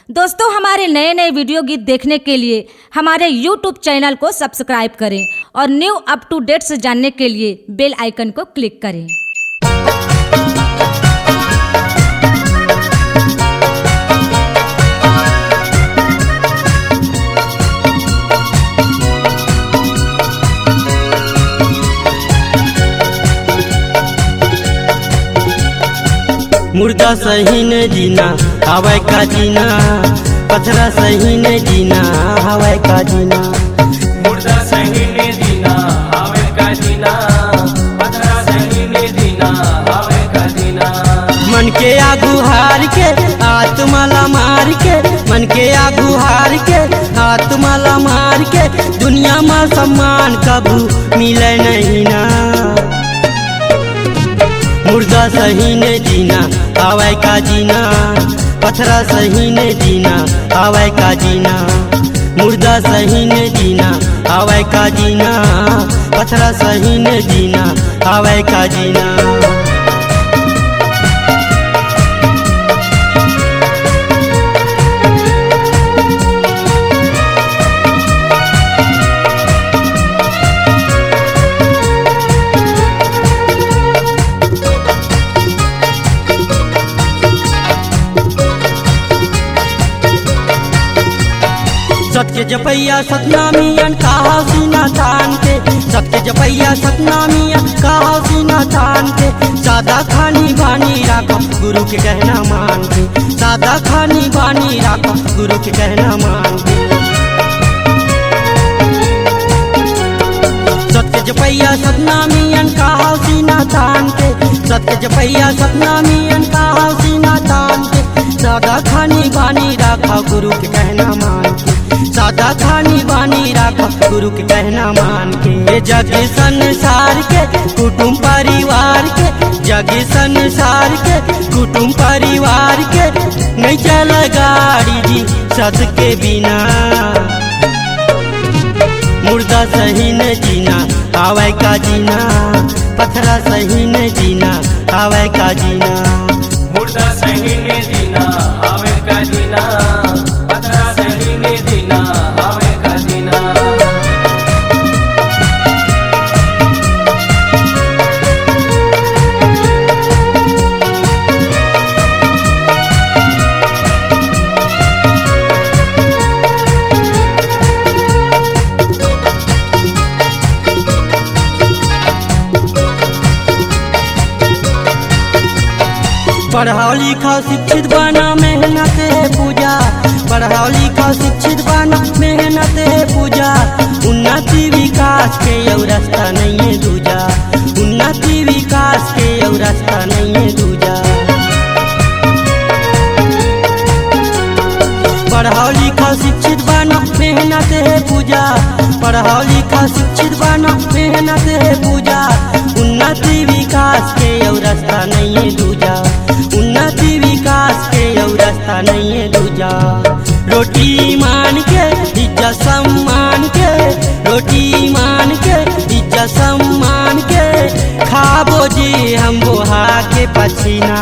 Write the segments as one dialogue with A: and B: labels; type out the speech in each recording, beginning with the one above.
A: दोस्तों, हमारे नए नए वीडियो गीत देखने के लिए हमारे YouTube चैनल को सब्सक्राइब करें और न्यू अप टू डेट्स जानने के लिए बेल आइकन को क्लिक करें।
B: मुर्दा सही ने जीना हवाई का जीना, पथरा सही ने जीना हवाई का जीना।
C: मुर्दा सही ने जीना हवाई का जीना, पथरा सही ने जीना हवाई का जीना।
B: मन के आगू हार के आत्माला मार के, मन के आगू हार के आत्माला मार के, दुनिया में सम्मान कबू मिले नहीं ना। मुर्दा सही ने जीना हवाई का जीना, पथरा सही ने जीना हवाई का जीना। मुर्दा सही ने जीना हवाई का जीना, पथरा सही ने जीना हवाई का जीना। सत्य जपैया सतनामियन कहा सीना तान के, सत्य जपैया सतनामियन कहा सीना तान के। सादा खानी बानी राखो गुरु के कहना मान के, सादा खानी बानी राखो गुरु के कहना मान के। सत्य जपैया सतनामियन कहा सीना तान के, सत्य जपैया सतनामियन कहा सीना तान के। सादा खानी बानी राखो गुरु के कहना मान के, सादा खानी बानी राखो गुरु के कहना मान के। जग संसार के कुटुंब परिवार के, जग संसार के कुटुंब परिवार के, नहीं चल गाड़ी जी सत के बिना। मुर्दा सही ने जीना हवाई का जीना, पथरा सही ने जीना हवाई का जीना।
C: मुर्दा सही ने जीना हवाई का जीना, पथरा सही ने जीना हवाई का जीना।
B: पढ़ा लिखा शिक्षित बना मेहनत है पूजा, पढ़ा लिखा शिक्षित बना मेहनत है पूजा। उन्नति विकास के और रास्ता नहीं है दूजा, उन्नति विकास के और रास्ता नहीं है दूजा। पढ़ा लिखा शिक्षित बना मेहनत है पूजा, पढ़ा लिखा शिक्षित बना मेहनत है पूजा। उन्नति विकास के और रास्ता नहीं है दूजा, उन्नति विकास के और रास्ता नहीं है दूजा। रोटी मान के इज्जत सम्मान के, रोटी मान के इज्जत सम्मान के, खाबो जी हम बोहा के पसीना।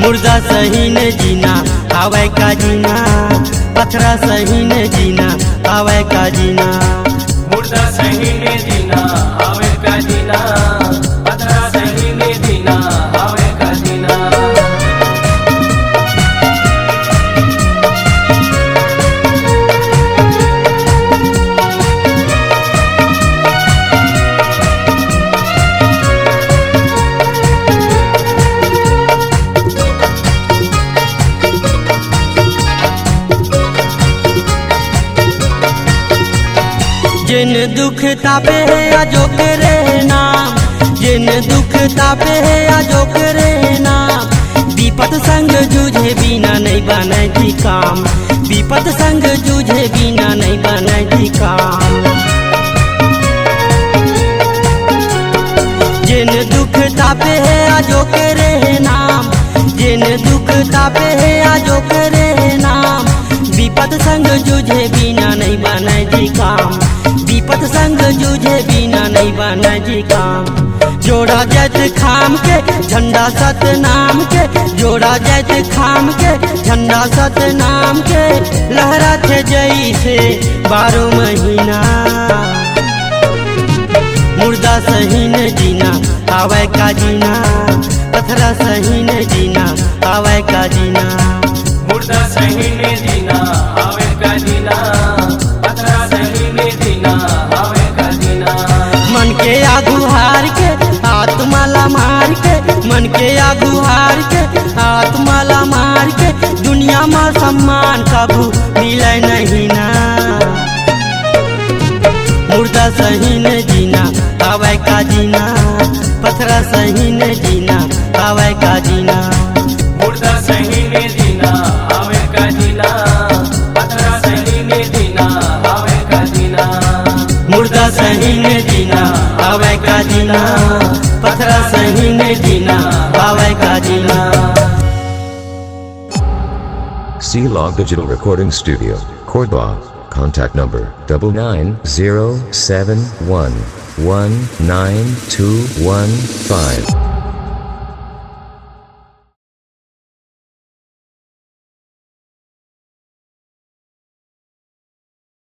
B: मुर्दा सही ने जीना हवाई का जीना, पथरा सही ने जीना हवाई का जीना।
C: मुर्दा सही ने जीना हवाई का जीना, पथरा सही ने जीना हवाई का जीना।
B: जिन दुख तापे है आजो करे नाम, जिन दुख तापे है आजो करे नाम। विपत संग जूझे बिना नहीं बने जी काम, विपत संग जूझे बिना नहीं बने जी काम। जिन दुख तापे है आजो करे नाम, जिन दुख तापे है आजो करे नाम। विपत संग जूझे बिना नहीं बने जी काम, विपत संग जूझे बिना नहीं बने जी काम। जो जोड़ा जैत खाम के झंडा सतनाम के, जोड़ा जैत खाम के झंडा सतनाम के, लहरा थे जैसे 12 महीना। मुर्दा सही न जीना आवे का जीना, पथरा सही न जीना आवे का जीना।
C: मुर्दा सही ने जीना आवे का जीना, पथरा सही ने जीना आवे का जीना।
B: मन के आगू हार के आत्माला मार के, मन के आगू हार के आत्माला मार के, दुनिया में सम्मान कबू मिले नहीं ना। मुर्दा सही न जीना आवे का जीना, पथरा सही न जीना आवे का जीना।
C: मुर्दा सही ने जीना आवे का जीना, पथरा सही ने जीना आवे का जीना।
B: मुर्दा सही न जीना आवे का जीना, पथरा सही न जीना आवे का जीना।
D: C-Log Digital Recording Studio, Cordoba. Contact number 99071192115.